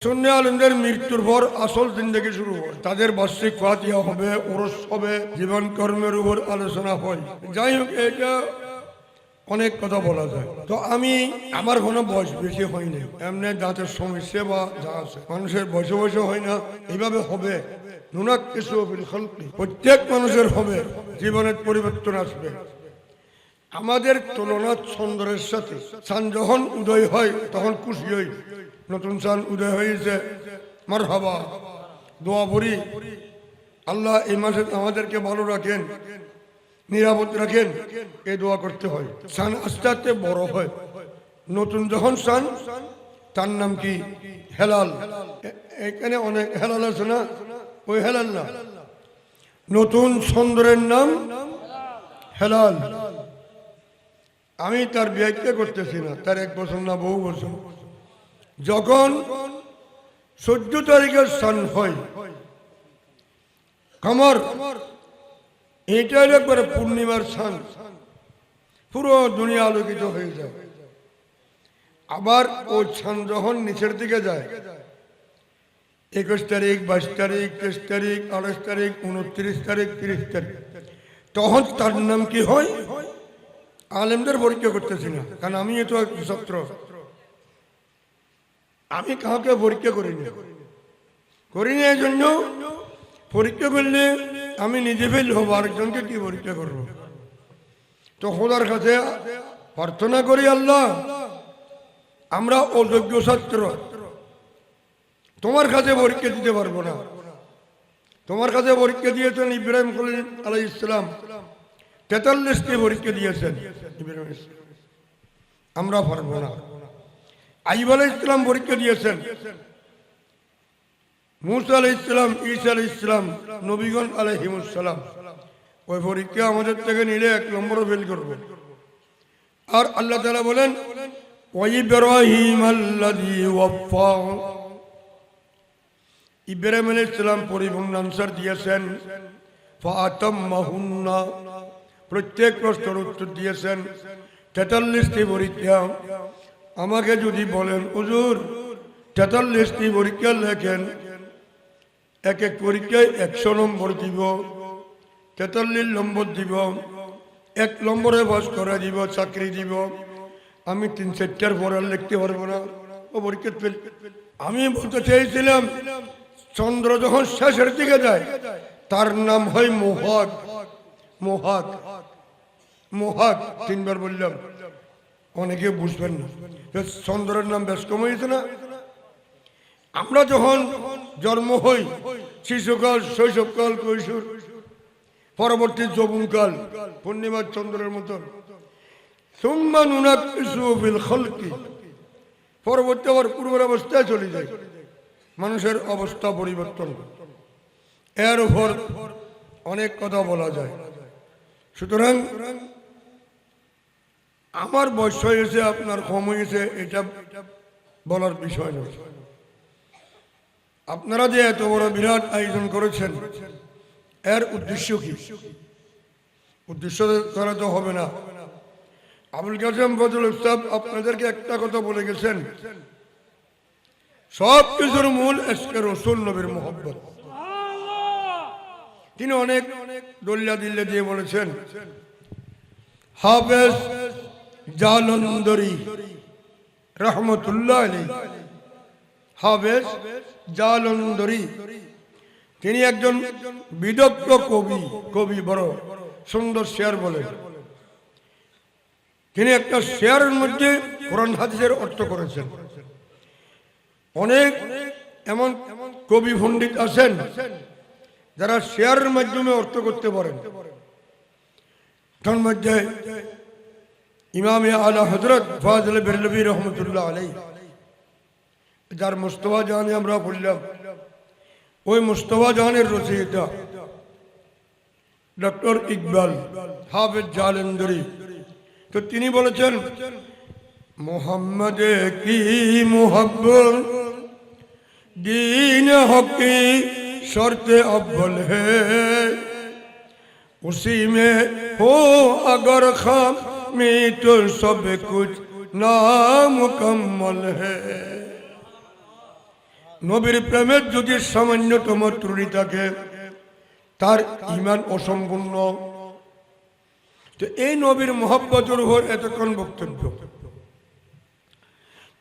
সুন্নি আলেমদের মৃত্যুর পর আসল জিন্দেগি শুরু হয়। তাদের বার্ষিক ফাতিহা হবে, ওরস হবে, জীবন কর্মের উপর আলোচনা হয়। যাই হোক, এটা অনেক কথা বলা যায়। তো আমার কোনো বয়স বেশি হয়নি, এমনি দাঁতের সমস্যা বা যা আছে মানুষের বয়সে বয়সে হয় না, এইভাবে হবে। প্রত্যেক মানুষের হবে, জীবনের পরিবর্তন আসবে। আমাদের তুলনা চন্দ্রের সাথে। চাঁদ যখন উদয় হয় তখন খুশি হই, নতুন চাঁদ উদয় হয়েছে, মারহাবা, দোয়া করি আল্লাহ এই মাসে আমাদেরকে ভালো রাখেন, নিরাপদ রাখেন, এই দোয়া করতে হয়। চাঁদ আস্তে আস্তে বড় হয়। নতুন যখন চাঁদ, তার নাম কি? হেলাল। এখানে অনেক হেলাল আছে না? ওই হেলাল না, নতুন চন্দ্রের নাম হেলাল। আমি তার ব্যাখ্যা করতেছি না, তার 1 বছর না বহু বছর। যখন 14 তারিখের সান হয় কমর, এটা একবারে পূর্ণিমার সান, পুরো দুনিয়া আলোকিত হয়ে যায়। আবার ওই সান যখন নিচের দিকে যায়, 21 তারিখ, 22 তারিখ, 23 তারিখ, 28 তারিখ, 29 তারিখ, 30 তারিখ, তখন তার নাম কি হয়? আলেমদের পরীক্ষা করতেছি না, কারণ আমি তো ছাত্র, আমি কাউকে পরীক্ষা করিনি এই জন্য। পরীক্ষা করলে আমি নিজে ফেল হবো, আরেকজনকে কি পরীক্ষা করব? তো খোদার কাছে প্রার্থনা করি, আল্লাহ আমরা অযোগ্য ছাত্র, তোমার কাছে পরীক্ষা দিতে পারবো না। তোমার কাছে পরীক্ষা দিয়েছেন ইব্রাহিম খলিল আলাইহিস সালাম, 43টি পরীক্ষা দিয়েছেন ইব্রাহিম, আমরা পারবো না। আইয়ুব আলাইহিস সালাম পরীক্ষা দিয়েছেন, মুসা আলাইহিস সালাম, ঈসা আলাইহিস সালাম, নবীগণ আলাইহিমুস সালাম। ওই পরীক্ষা আমাদের থেকে নিলে 1 নম্বরও ফেল করবো। আর আল্লাহ তাআলা বলেন, ওয়া ইব্রাহিম আল্লাযী ওয়াফা, ইব্রাহিম আলাইহিস সালাম পরিপূর্ণ আনসার দিয়েছেন, ফাতাম্মাহুন্না, প্রত্যেক প্রশ্নের উত্তর দিয়েছেন। 43টি পরীক্ষা। আমাকে যদি বলেন হুজুর 43টি পরীক্ষা লেখেন, এক এক পরীক্ষায় 100 নম্বর দিব, 43 নম্বর দিব, 1 নম্বরে পাস করে দিব, চাকরি দিব, আমি 3-4টার পর আর লিখতে পারবো না, ও পরীক্ষা ফেল। আমি বলতে চাইছিলাম, চন্দ্র যখন শেষের দিকে যায় তার নাম হয় মোহাগ। মোহাগ, মোহাগ 3 বার বললাম, অনেকে বুঝবেন না। চন্দ্রের নাম বেশ কম হয়েছে না? আমরা যখন জন্ম হই, শিশুকাল, শৈশবকাল, কৈশোর, পরবর্তী যৌবনকাল পূর্ণিমার চন্দ্রের মতন। সুম্মা নুনাক্কিসুহু ফিল খালকি, পরবর্তী আবার পূর্বের অবস্থায় চলে যায়, মানুষের অবস্থা পরিবর্তন। এর উপর অনেক কথা বলা যায়। সুতরাং আমার বয়স হয়েছে, আপনার কম হয়েছে, এটা বলার বিষয় নয়। আপনারা যে এত বড় বিরাট আয়োজন করেছেন, এর উদ্দেশ্য কি? উদ্দেশ্য করা তো হবে না। আবুল কাসেম ফজল উস্তাদ আপনাদেরকে একটা কথা বলে গেছেন, সব কিছুর মূল ইশকে রাসূল, নবীর মুহাব্বত। তিনি অনেক দলিল দিয়ে বলেছেন। হাফেজ জালন্দরি রহমতুল্লাহ আলাইহি, হাফেজ জালন্দরি, তিনি একজন বিদগ্ধ কবি, বড় সুন্দর শেয়ার বলেন। তিনি একটা শেয়ারের মধ্যে কোরআন হাদিসের অর্থ করেছেন। অনেক এমন কবি পণ্ডিত আছেন যারা শেয়ারের মাধ্যমে অর্থ করতে পারেন। তার মধ্যে ইমাম আলা হযরত ফাযিল বেরলভী রহমতুল্লাহ আলাইহি, যার মুস্তাফা জাহানে আমরা বললাম, ওই মুস্তাফা জাহানের রচয়িতা ডক্টর ইকবাল হাফেজ জালন্দরি। তো তিনি বলেছেন, মোহাম্মদ কি মুহাব্বত दीन हकी शर्त अव्वल है, उसी में हो अगर खामी तो सब कुछ नामुकम्मल है। নবীর প্রেমের যদি সামান্যতম ত্রুটি থাকে তার ঈমান অসম্পূর্ণ। তো এই নবীর মহব্বতের উপর এতক্ষণ বক্তব্য।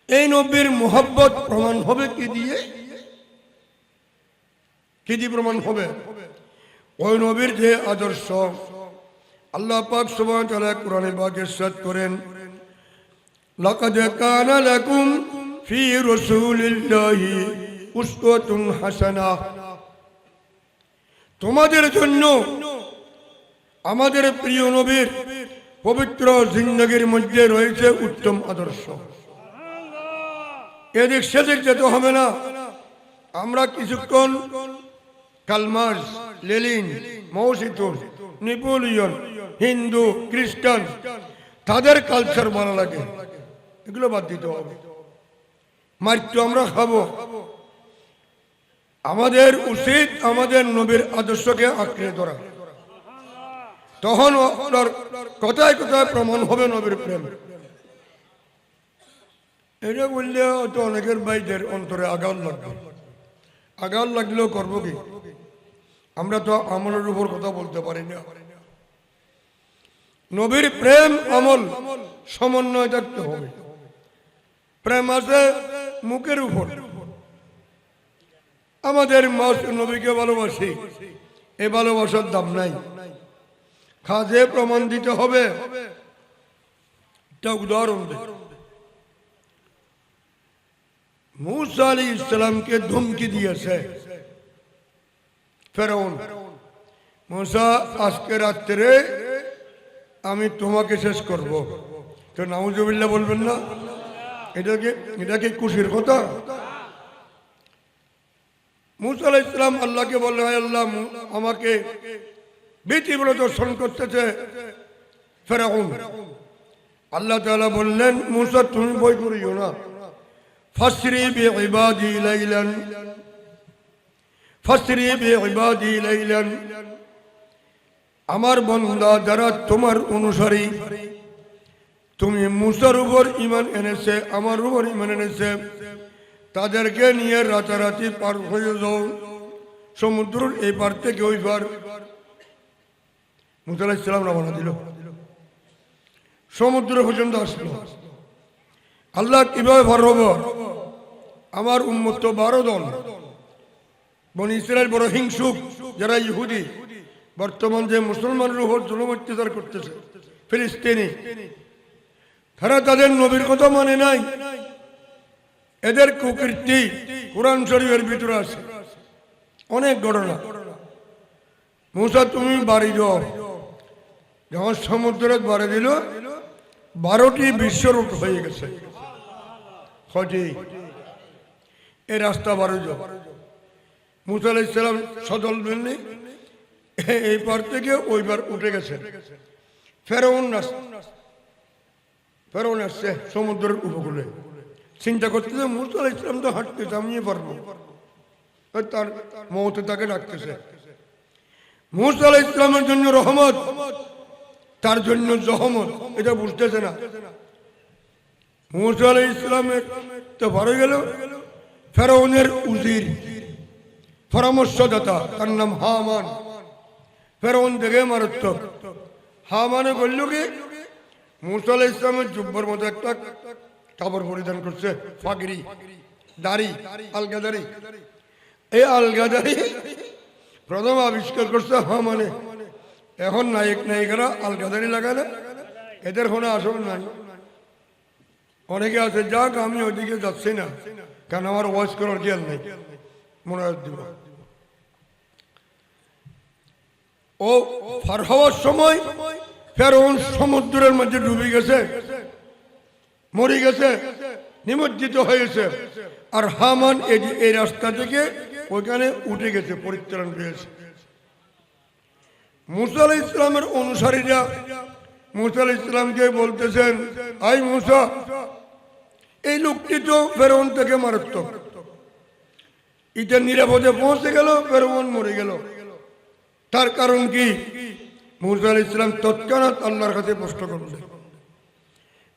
এই নবীর মহব্বত প্রমাণ হবে কি দিয়ে? কি দিয়ে প্রমাণ হবে? ওই নবীর যে আদর্শ আল্লাহ পাক সুবহানাহু ওয়া তাআলা কোরআনে পাকে ইরশাদ করেন, লাকাদ কানা লাকুম ফি রাসূলিল্লাহি উসওয়াতুন হাসানাহ। তোমাদের জন্য আমাদের প্রিয় নবীর পবিত্র জিন্দেগীর মধ্যে রয়েছে উত্তম আদর্শ। এদিক সেদিক যেতে হবে না। আমরা কিছুক্ষণ কালমার্স, লেনিন, মাও জেতুং, নেপোলিয়ন, হিন্দু, খ্রিস্টান তাদের কালচার ভালো লাগে, এগুলো বাদ দিতে হবে। মাত্র আমরা খাবো। আমাদের উচিত আমাদের নবীর আদর্শকে আঁকড়ে ধরা। তখন আপনার কথায় কথায় প্রমাণ হবে নবীর প্রেম। এটা বললে হয়তো অনেকের ভাইদের অন্তরে আঘাত লাগবে। আঘাত লাগলেও করবো কি? আমরা তো আমলের উপর কথা বলতে পারি না। নবীর প্রেম আমল সমন্বয় থাকতে হবে। প্রেম আছে মুখের উপর। আমাদের নবীকে ভালোবাসি, এ ভালোবাসার দাম নাই, কাজে প্রমাণ দিতে হবে। একটা উদাহরণ দেয়, মূসা আলাইহিস সালামকে ধমকি দিয়েছে ফেরাউন, মূসা আজকে রাত্রে আমি তোমাকে শেষ করব। তো নাউজুবিল্লাহ বলবেন না? এটা কি খুশির কথা? মূসা আলাইহিস সালাম আল্লাহকে বললেন, হে আল্লাহ, আমাকে ভীতিব্রত দর্শন করতেছে ফেরাউন। আল্লাহ তাআলা বললেন, মূসা তুমি ভয় করিও না, ফাসরি বিইবাদি লাইলান, ফাসরি বিইবাদি লাইলান। আমার বান্দা যারা তোমার অনুসারী, তুমি মূসার উপর ঈমান এনেছে, আমার উপর ঈমান এনেছে, তাদেরকে নিয়ে রাতারাতি পার হয়ে যাও সমুদ্রের এই পার থেকে ওই পার। মূসা আলাইহিস সালাম রওনা দিল, সমুদ্র পর্যন্ত আসলো। আল্লাহ কিভাবে পার হবো? আমার উম্মত তো 12 দল। বনি ইসরাইল বড় হিংসুক, যারা ইহুদি, বর্তমান যে মুসলমানের উপর জুলুম অত্যাচার করতেছে ফিলিস্তিনি, তারা তাদের নবীর কথা মানে নাই। এদের কুকীর্তি কোরআন শরীফের ভিতরে আছে অনেক ঘটনা। মূসা তুমি বাড়ি যাও। যখন সমুদ্রে বাড়ি দিল, 12টি বিশ্ব রুট হয়ে গেছে। এই রাস্তা 12 যাও। মূসা আলাইহিস সালাম সদল বেলনি এই পার থেকে ওই পার উঠে গেছে। ফেরাউন আসছে সমুদ্রের উপকূলে। চিন্তা করতেছে মূসা আলাইহিস সালাম তো হাঁটতেছে, আমিও পারবো। তার মওতে তাকে ডাকতেছে। মূসা আলাইহিস সালামের জন্য রহমত, তার জন্য জহমত, এটা বুঝতেছে না। মূসা আলাইহিস সালামের তো পারে গেল। ফেরাউনের উজির, পরামর্শদাতা, তার নাম হামান। ফেরাউন দেখে মারাত্মক। হামানে বলল কি, মূসা আলাইহিস সালামের জুব্বার মতো একটা কাপড় পরিধান করছে, পাগড়ি, দাড়ি, আলগা দাড়ি। এই আলগা দাড়ি প্রথম আবিষ্কার করছে হামানে। এখন নায়ক নায়িকারা আলগা দাড়ি লাগালে এদের কোনো আসল নাই। অনেকে আছে, যাক আমি ওইদিকে যাচ্ছি না, কারণ আমার ওয়াজ করার খেয়াল নেই, মনে দিব। ও পার হওয়ার সময় ফেরাউন সমুদ্রের মধ্যে ডুবে গেছে, মরে গেছে, নিমজ্জিত হয়েছে। আর হামান এই রাস্তা থেকে ওইখানে উঠে গেছে, পরিত্রাণ পেয়েছে। মূসা আলাইহিস সালামের অনুসারীরা মূসা আলাইহিস সালামকে বলতেছেন, আই মূসা, এই লোকটি তো ফেরাউন থেকে মারাত্মক, এটা নিরাপদে পৌঁছে গেল, ফেরাউন মরে গেল, তার কারণ কি? মূসা আলাইহিস সালাম তৎক্ষণাৎ আল্লাহর কাছে প্রশ্ন করলেন,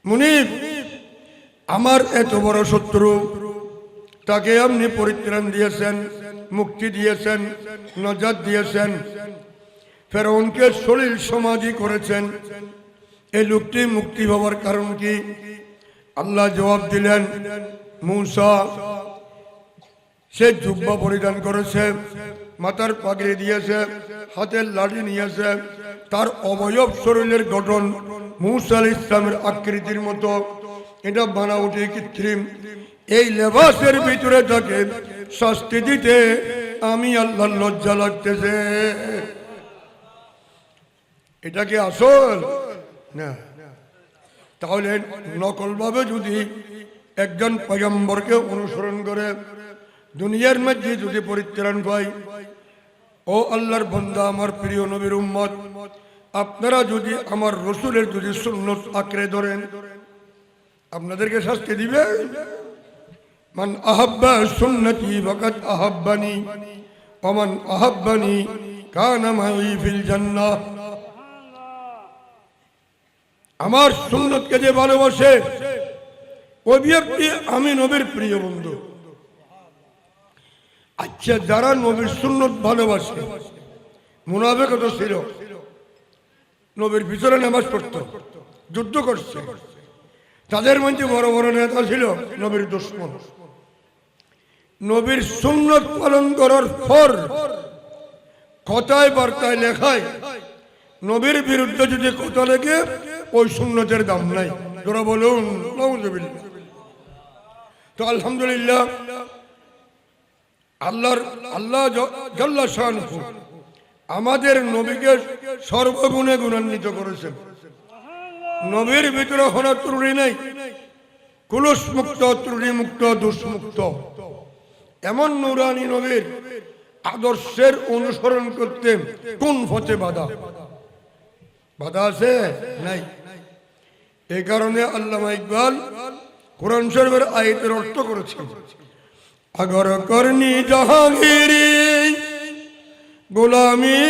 মুনিব, আমার এত বড় শত্রু, তাকে আপনি পরিত্রাণ দিয়েছেন, মুক্তি দিয়েছেন, নাজাত দিয়েছেন। ফেরাউনকে সলিল সমাধি করেছেন। এই লোকটি মুক্তি পাওয়ার কারণ কি? আল্লাহ জবাব দিলেন, মূসা সে জুব্বা পরিধান করেছে, মাথার পাগড়ি দিয়েছে, হাতের লাঠি নিয়েছে, তার অবয়ব শরীরের গঠন মূসা আলাইহিস সালামের আকৃতির মতো, এটা বানাউটি কৃত্রিম। এই লেবাসের ভিতরে তাকে শাস্তি দিতে আমি আল্লাহর লজ্জা লাগতেছে। এটা কি আসল না? তাহলে নকলভাবে যদি একজন পয়গম্বরকে অনুসরণ করে দুনিয়ার মধ্যে যদি পরিত্রাণ পায়, ও আল্লাহর বান্দা, আমার প্রিয় নবীর উম্মত, আপনারা যদি আমার রসুলের যদি সুন্নত আঁকড়ে ধরেন, আপনাদেরকে শাস্তি দিবে। মান আহাব্বা সুন্নতি ফাকাদ আহাব্বানি ওয়া মান আহাব্বানি কানা মাই ফিল জান্নাহ। আমার সুন্নতকে যে ভালোবাসে ওই ব্যক্তি আমি নবীর প্রিয় বন্ধু। আচ্ছা, যারা নবীর সুন্নত ভালোবাসে, মুনাফিক তো ছিল, নবীর পিছনে নামাজ পড়তো, যুদ্ধ করছে, তাদের মধ্যে বড় বড় নেতা ছিল নবীর দুশমন। নবীর সুন্নত পালন করার পর কথায় বার্তায় লেখায় নবীর বিরুদ্ধে যদি কথা লেগে, ওই সুন্নতের দাম নাই। তোরা বলুন নাউযুবিল্লাহ। তো আলহামদুলিল্লাহ, আল্লাহ জাল্লা শানুহু আমাদের নবীকে সর্বগুণে গুণান্বিত করেছেন। নবীর ভিতরে কোনো ত্রুটি নেই, কুলুষ মুক্ত, ত্রুটি মুক্ত, দোষমুক্ত। এমন নূরানী নবীর আদর্শের অনুসরণ করতে কোন পথে বাধা আছে? নাই। এই কারণে আল্লামা ইকবাল কোরআন শরীফের আয়াতের অর্থ করেছেন, अगर करनी जहांगीरी गुलामी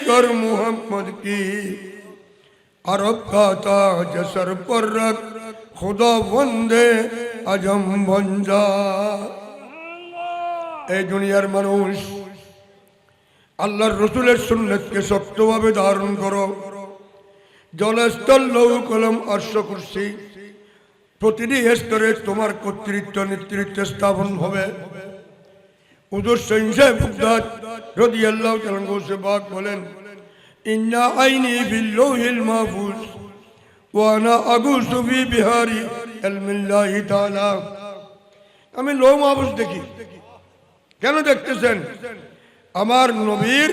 कर मोहम्मद की, अरब का ताज सर पर रख खुदा वंदे अजम बन जा। এই দুনিয়ার মানুষ, আল্লাহর রসুলের সুন্নতকে শক্তভাবে ধারণ করো। জলস্থল, লৌহ কলম, আরশ কুরসি, প্রতিটি স্তরে তোমার কর্তৃত্ব নেতৃত্ব স্থাপন হবে। হুজুর সাহেব বুগদাদ রাদিয়াল্লাহু তাআলা গোসে পাক বলেন, ইন্না আইনি ফিল লাউহিল মাহফুজ ওয়া আনা আগুসু ফি বিহারি ইলমিল্লাহি তাআলা। আমি লৌহ মাহফুজ দেখি। কেন দেখতেছেন? আমার নবীর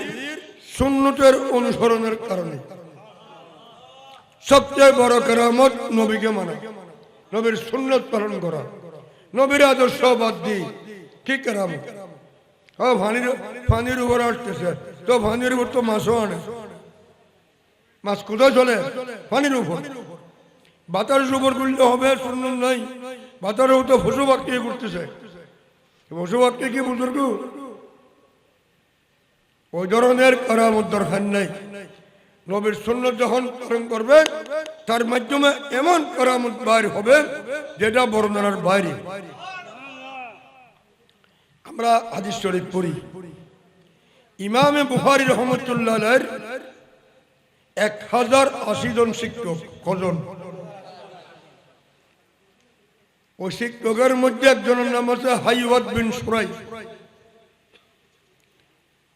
সুন্নতের অনুসরণের কারণে। সবচেয়ে বড় কেরামত নবীকে মানা, নবীর সুন্নত পালন করা, নবীর আদর্শ বাদ দিয়ে কি কেরামত? হ্যাঁ, পানির উপর আসতেছে, তো পানির উপর তো মাছও আনে। মাছ কোথায় চলে? পানির উপর। বাতাসের উপর করলে হবে? সুন্নত নাই। বাতাসের উপর তো পশু পাখি করতেছে। পশু পাখি কি বুজুর্গ? ওই ধরনের কেরামত দরকার নাই। নবীর সুন্নত যখন পালন করবে, তার মাধ্যমে এমন কেরামত বাইর হবে যেটা বর্ণনার বাইরে। আমরা হাদিস শরীফ পড়ি, ইমামে বুখারী রাহমাতুল্লাহ আলাইহির 1080 জন শিক্ষক। কজন? ওই শিক্ষকের মধ্যে একজনের নাম আছে হাইওয়াত বিন সুরাই।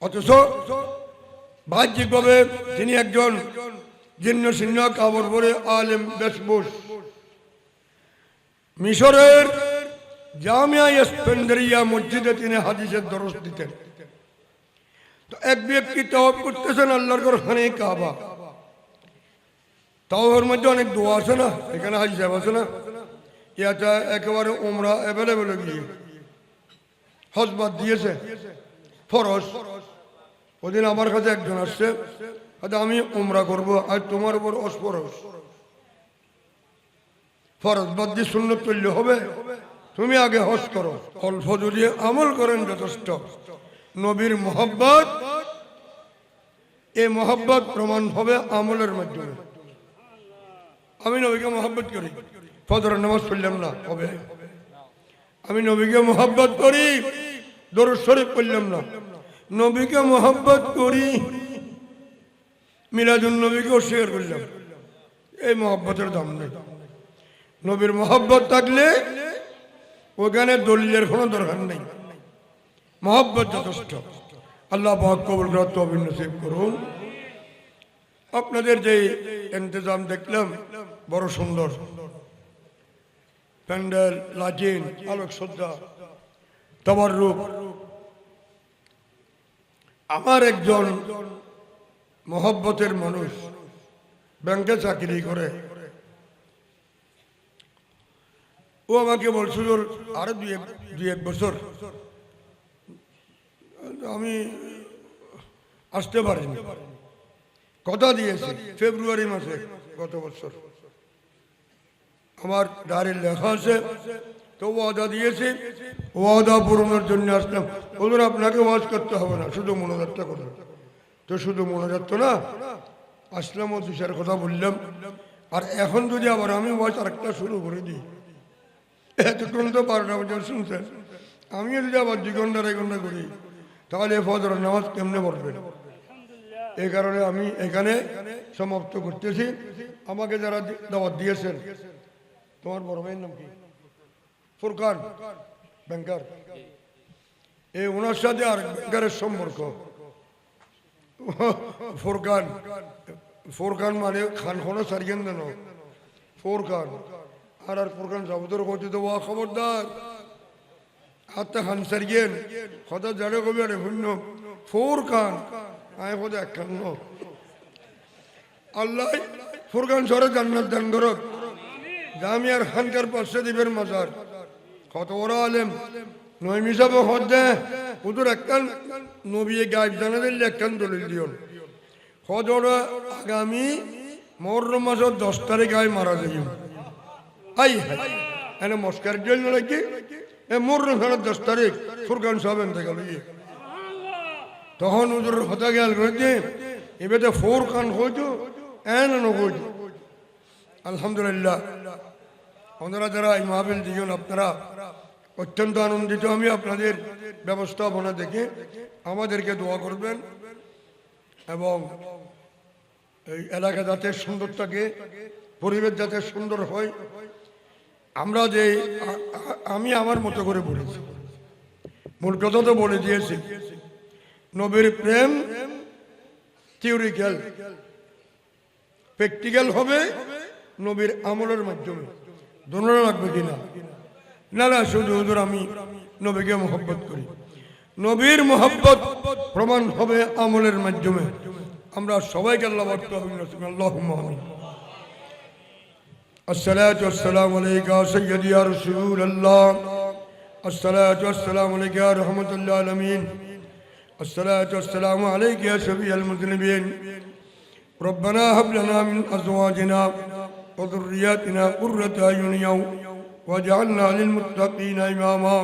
অথচ বাহ্যিকভাবে তিনি একজন জীর্ণ শীর্ণ কাপড় পরে আলেম বেশভূষ। মিশরের জামিয়া ইস্কান্দারিয়া মসজিদে তিনি হাদিসের দরস দিতেন। তো এক ব্যক্তি তাওয়াফ করতেছেন আল্লাহর ঘর খানে কাবা। তাওয়াফের মধ্যে অনেক দোয়া আছে না, এখানে হাজি সাহেব আছে না, এটা একেবারে উমরা অ্যাভেলেবেল গিয়ে হজ বাদ দিয়েছে, ফরজ। ওদিন আমার কাছে একজন আসছে, আমি উমরা করবো, আর তোমার উপর অস্ফরজ, ফরজ বাদ দিয়ে সুন্নত করলে হবে? তুমি আগে হজ করো। অল্প যদি আমল করেন যথেষ্ট। নবীর মোহাব্বত, এই মোহাব্বত প্রমাণ হবে আমলের মাধ্যমে। আমি নবীকে মোহাব্বত করি, ফজরের নামাজ পড়লাম না, হবে? আমি নবীকে মোহাব্বত করি, দরুদ শরীফ পড়লাম না, নবীকে মোহাব্বত করি, মিলাদুন নবীকে অস্বীকার করলাম, এই মোহাব্বতের দাম নেই। নবীর মোহাব্বত থাকলে ওখানে দলিলের কোনো দরকার নেই, মোহাব্বত যথেষ্ট। আল্লাহ পাক কবুল করে তৌফিক নসিব করুন। আপনাদের যে ইন্তজাম দেখলাম বড় সুন্দর, প্যান্ডেল, লাইটিং, আলোকসজ্জা, তাবাররুক। আমার একজন মহব্বতের মানুষ ব্যাংকে চাকরি করে, ও আমাকে বলছিল আরো দুই এক বছর আমি আসতে পারিনি, কথা দিয়েছি ফেব্রুয়ারি মাসে গত বছর, আমার ডায়েরির লেখা আছে, তো ওয়াদা দিয়েছি, ওয়াদা পূরণের জন্য আসলাম। ওদের আপনাকে ওয়াজ করতে হবে না, শুধু মনোজাতটা করবেন। তো শুধু মনোজাত তো না, আসলাম ও দুষার কথা বললাম। আর এখন যদি আবার আমি ওয়াজ আরেকটা শুরু করে দিই, এতক্ষণ তো 12টা পর্যন্ত শুনছেন, আমিও যদি আবার 2 ঘন্টা 2.5 ঘন্টা করি, তাহলে ফজরের নামাজ কেমনে পড়বেন? এই কারণে আমি এখানে সমাপ্ত করতেছি। আমাকে যারা দাওয়াত দিয়েছেন, তোমার বড় ভাইয়ের নাম কি? ফুরকান ব্যাংকার, এই ওনার সাথে আর ব্যাংকারের সম্পর্ক। ফুরকান, ফুরকান মানে খান খোনা সারিয়েন দেন, ফুরকান আর ফুরকান যাবতর করতে তো খবরদার হাতটা খান সারিয়েন, কথা জানে কবি আরে শূন্য ফুরকান আয় খোদা একখান। আল্লাহ ফুরকান সরে জান্নাত দান করক, জামিয়ার খানকার পাশে দিবেন মাজার, কত বড় আলেম নয় মিশাবো হদ্দে ওদের একখান নবী গায়েব জানা দিলে একখান দলিল দিও। কত আগামী মুহররম মাসের 10 তারিখ আয় মারা যাই, আই এনে মস্কার জন্য নাকি মুহররম খানের 10 তারিখ ফুরকান সাহেব এনতে গেল, তখন ওদের হতা গেল করেছে এবারে ফুরকান হইতো এন হইতো। আলহামদুলিল্লাহ, আপনারা যারা এই মাহফিল দিয়েছেন আপনারা অত্যন্ত আনন্দিত। আমি আপনাদের ব্যবস্থাপনা দেখে আমাদেরকে দোয়া করবেন এবং এই এলাকা যাতে সুন্দর থাকে, পরিবেশ যাতে সুন্দর হয়। আমরা যে আমি আমার মতো করে বলেছি, মূল কথা তো বলে দিয়েছি, নবীর প্রেম থিওরিক্যাল, প্র্যাকটিক্যাল হবে নবীর আমলের মাধ্যমে। দোনো লাগবে কিনা? না না, শুধু হুজুর আমি নবীকে মহব্বত করি, নবীর মহব্বত প্রমাণ হবে আমলের মাধ্যমে। আমরা সবাইকে আল্লাহ আল্লাহুম্মা আমিন। আসসালাতু ওয়াসসালামু আলাইকা সাইয়্যিদি ইয়া রাসূলুল্লাহ, আসসালাতু ওয়াসসালামু আলাইকা ইয়া রাহমাতুল লিল আলামিন, আসসালাতু ওয়াসসালামু আলাইকা ইয়া শাফিয়াল মুযনিবিন। রব্বানা হাব লানা মিন আজওয়াজিনা ওয়া যুররিয়াতিনা কুররাতা আয়ুনিন واجعلنا للمتقين إماما.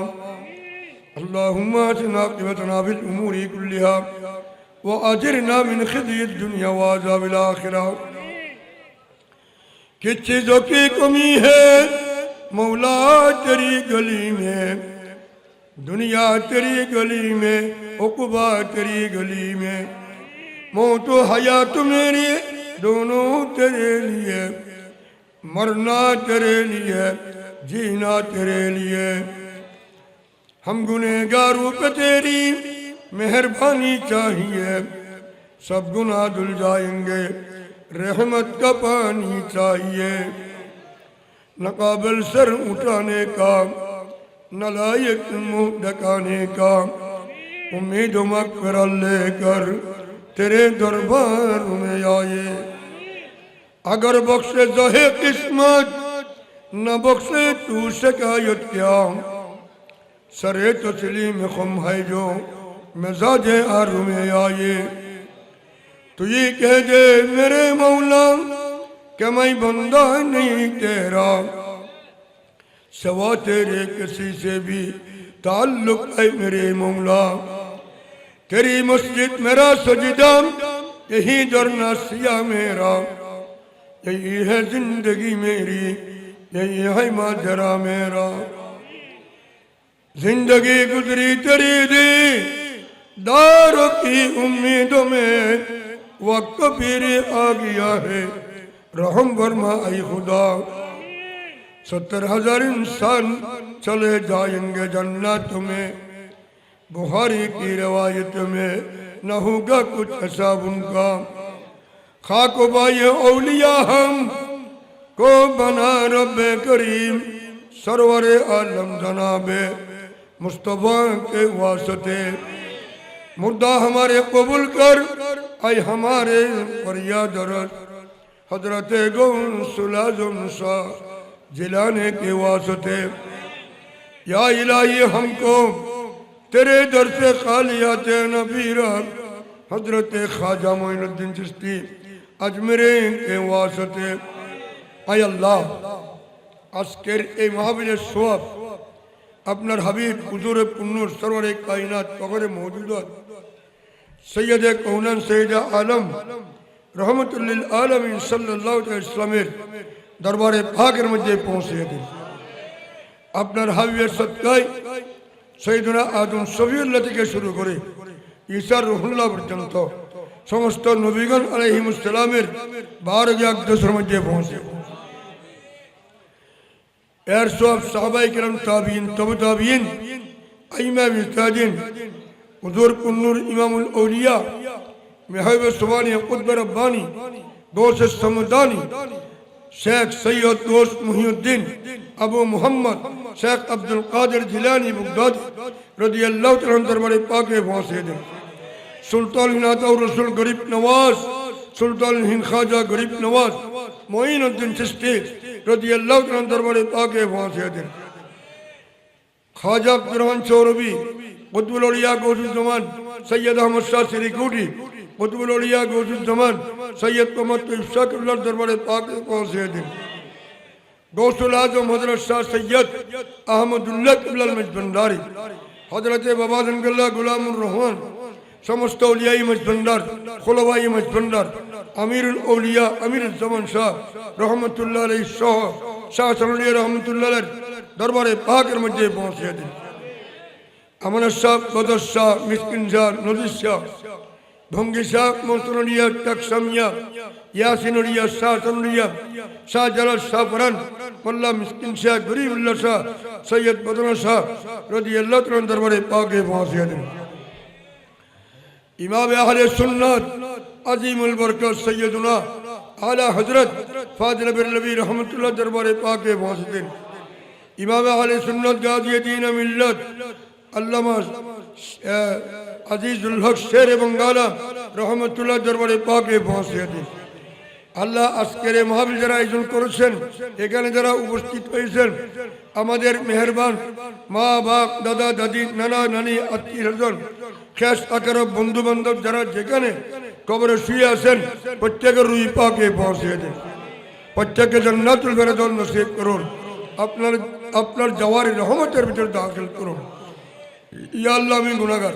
اللهم آتنا عاقبتنا في الأمور كلها وأجرنا من خزي الدنيا وعذاب الآخرة. किस चीज़ों की कमी है मौला तेरी गली में, दुनिया तेरी गली में, उक़बा तेरी गली में, मौत हयात मेरी दोनों तेरे लिए, मरना तेरे लिए, जीना तेरे लिए। हम गुनहगारों पे तेरी मेहरबानी चाहिए, सब गुनाह धुल जाएंगे, रहमत का पानी चाहिए। न काबिल सर उठाने का, न लायक मुँह ढकाने का, उम्मीद मग़फ़िरत लेकर तेरे दरबार में आए। अगर बख्शे ज़हे किस्मत न बख्शे तू शिकायत क्या, सरे तस्लीम खम है जो मिजाजे आरू में आए। तू ये कह दे मेरे मौला कि मैं बंदा नहीं तेरा, सिवा तेरे किसी से भी ताल्लुक है मेरे मौला। तेरी मस्जिद मेरा सजदा, यही दरना सिया मेरा, यही है जिंदगी मेरी, यही है माजरा मेरा। जिंदगी गुजरी तेरी दी दारों की उम्मीदों में वक्त फिर आ गया है रहम फरमा ऐ खुदा 70,000 इंसान चले जाएंगे जन्नत में बुखारी की रवायत में न होगा कुछ ऐसा उनका खाक बाए औलिया हम को बना रब्बे करीम सरवर आलम जनाबे मुस्तफा के वास्ते मुद्दा हमारे कबूल कर आए हमारे फरियाद रस हजरत गौसुल आज़म शाह जिलाने के वास्ते या इलाही हमको तेरे दर से खालियात नबीरा हजरत ख्वाजा मोइनुद्दीन चिश्ती अजमेरे के वास्ते आय अल्लाह আজকের এই মাহফিলের সওয়াব আপনার হাবিব হুজুরে পুন্নুর সরওয়ারে কায়নাত কবরে মওজুদাত সৈয়দে কওনান সৈয়দে আলম রহমতুল লিল আলামিন সাল্লাল্লাহু আলাইহি ওয়াসাল্লামের দরবারে পাকের মধ্যে পৌঁছে দিন আপনার হাবিবের সদকায় সৈয়দনা আদম শফিউল্লাহ থেকে শুরু করে ঈসা রুহুল্লাহ পর্যন্ত সমস্ত নবীগণ আলাইহিমুস সালামের বারগাহ আকদাসের মধ্যে পৌঁছে এর সব সাহাবায়ে কেরাম তাবিঈন তবে তাবিঈন আইমা মুজতাহিদিন হুজুর কুন্নুর ইমামুল আউলিয়া মেহবুব সুবহানী কুতব রব্বানী দোস সমদানী শেখ সৈয়দ দোস মুহিউদ্দিন আবু মুহাম্মদ শেখ আব্দুল কাদের জিলানী বাগদাদি রাদিয়াল্লাহু তাআলা দরবারে পাকে পৌঁছে দেন সুলতান আতা রাসূল গরিব নওয়াজ সুলতান হিন্দ খাজা গরিব নওয়াজ মোইনুদ্দিন চিশতি রাদিয়াল্লাহু তাআলা দরবারে পাকে পৌঁছে দেন খাজা আব্দুর রহমান চৌরবি কুতুবুল আউলিয়া গৌসুজ্জামান সৈয়দ আহমদ শাহ সিরিকুটি কুতুবুল আউলিয়া গৌসুজ্জামান সৈয়দ মোহাম্মদ ইফশা কিবলার দরবারে পাকে পৌঁছে দেন গৌসুল আজম হযরত শাহ সৈয়দ আহমদুল্লাহ কিবলাল মজবন্দারি হযরত বাবা জনগল্লাহ গোলামুর রহমান সমস্ত আউলিয়াই মজবন্দার খোলাফায়ে মজবন্দার আমিরুল আউলিয়া আমিরুল জামান শাহ রহমাতুল্লাহ আলাইহি সহ শাহ সানুলিয়া রহমাতুল্লাহ আলাইহি দরবারে পাকের মধ্যে পৌঁছে দিন আমানত শাহ বদর শাহ মিসকিন শাহ নজির শাহ ভঙ্গি শাহ মোস্তনিয়া টাকসামিয়া ইয়াসিনুলিয়া শাহ সানুলিয়া শাহ জালাল শাহ ফরান মোল্লা মিসকিন শাহ গরিবুল্লাহ শাহ সৈয়দ বদনা শাহ রাদিয়াল্লাহু তাআলা দরবারে পাকে পৌঁছে দিন ইমাম আহলে সুন্নাত আজিমুল বরকত সৈয়দুনা আলা হযরত ফাজিল বিরলবী রহমাতুল্লাহ দরবারে পাকে পৌঁছে দিন ইমাম আহলে সুন্নাত গাজী দ্বীন মিল্লাত আল্লামা আজিজুল হক শের বাঙ্গালা রহমাতুল্লাহ দরবারে পাকে পৌঁছে দিন আল্লাহ আজকের এই মাহফিল যারা আয়োজন করেছেন এখানে যারা উপস্থিত হয়েছেন আমাদের মেহেরবান মা বাপ দাদা দাদি নানা নানি আত্মীয় স্বজন খেস আকরব বন্ধু বান্ধব যারা যেখানে কবরে শুয়ে আছেন প্রত্যেকের রুহ পাকে পৌঁছে দিন প্রত্যেককে জান্নাতুল ফেরদৌস নসিব করুন আপনার জওয়ারি রহমতের ভিতরে দাখিল করুন ইয়া আল্লাহ আমি গুনাহগার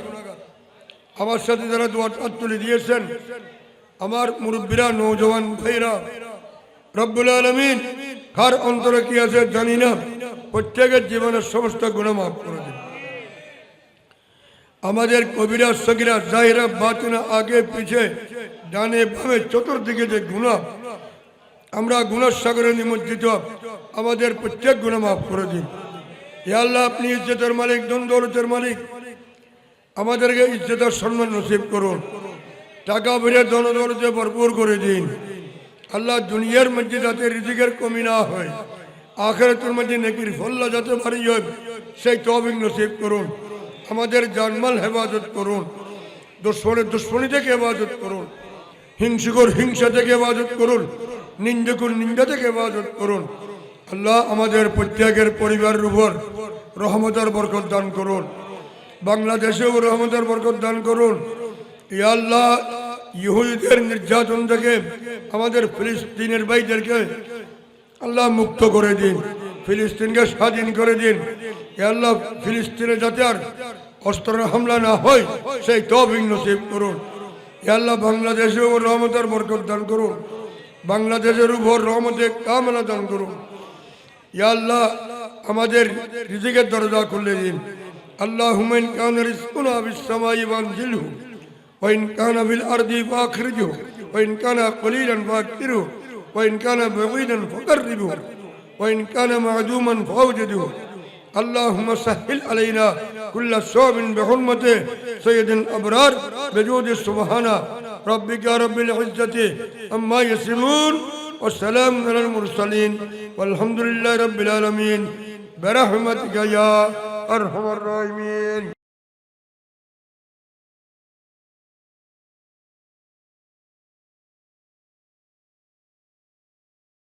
আমার সাথে যারা দোয়া তুলে দিয়েছেন আমার মুরব্বীরা নওজওয়ান ভাইরা রব্বুল আলামিন কার অন্তরে কি আছে জানি না প্রত্যেকের জীবনের সমস্ত গুনাহ মাফ করে দিন আমাদের কবিরা সগীরা জাহিরা বাতিনা আগে পিছে ডানে বামে চতুর্দিকে যে গুনাহ আমরা গুনার সাগরে নিমজ্জিত আমাদের প্রত্যেক গুনাহ মাফ করে দিন ইয়া আল্লাহ আপনি ইজ্জতের মালিক ধন দৌলতের মালিক আমাদেরকে ইজ্জত আর সম্মান নসিব করুন টাকা পয়সা ধন দৌলতে ভরপুর করে দিন আল্লাহ দুনিয়ার মধ্যে যাতে রিজিকের কমি না হয় আখিরাতের মধ্যে নেকির ফল্লা যাতে ভারী হয় সেই তৌফিক নসিব করুন আমাদের জানমাল হেফাজত করুন দুশ্মনী থেকে হেফাজত করুন হিংসুকর হিংসা থেকে হেফাজত করুন নিন্দুকুর নিন্দা থেকে হেফাজত করুন আল্লাহ আমাদের প্রত্যেকের পরিবারের উপর রহমতের বরকত দান করুন বাংলাদেশেও রহমতের বরকত দান করুন ইয়া আল্লাহ ইহুদিদের নির্যাতন থেকে আমাদের ফিলিস্তিনের ভাইদেরকে আল্লাহ মুক্ত করে দিন ফিলিস্তিনকে স্বাধীন করে দিন ইয়া আল্লাহ ফিলিস্তিনে যাতে আর অস্ত্রের হামলা না হয় সেই তৌফিক নসিব করুন ইয়া আল্লাহ বাংলাদেশেও রহমতের বরকত দান করুন বাংলাদেশের উপর রহমতের কামনা দান করুন ইয়া আল্লাহ আমাদের রিজিকের দরজা খুলে দিন اللهم إن كان رزقنا في السماء فانزله وإن كان في الأرض فأخرجه وإن كان قليلا فأكثره وإن كان بعيدا فقربه وإن كان معدوما فأوجده اللهم سهل علينا كل صوب بحرمة سيد الأبرار بجود سبحانه ربك رب العزة أما يصفون والسلام على المرسلين والحمد لله رب العالمين برحمتك يا أرحم الراحمين.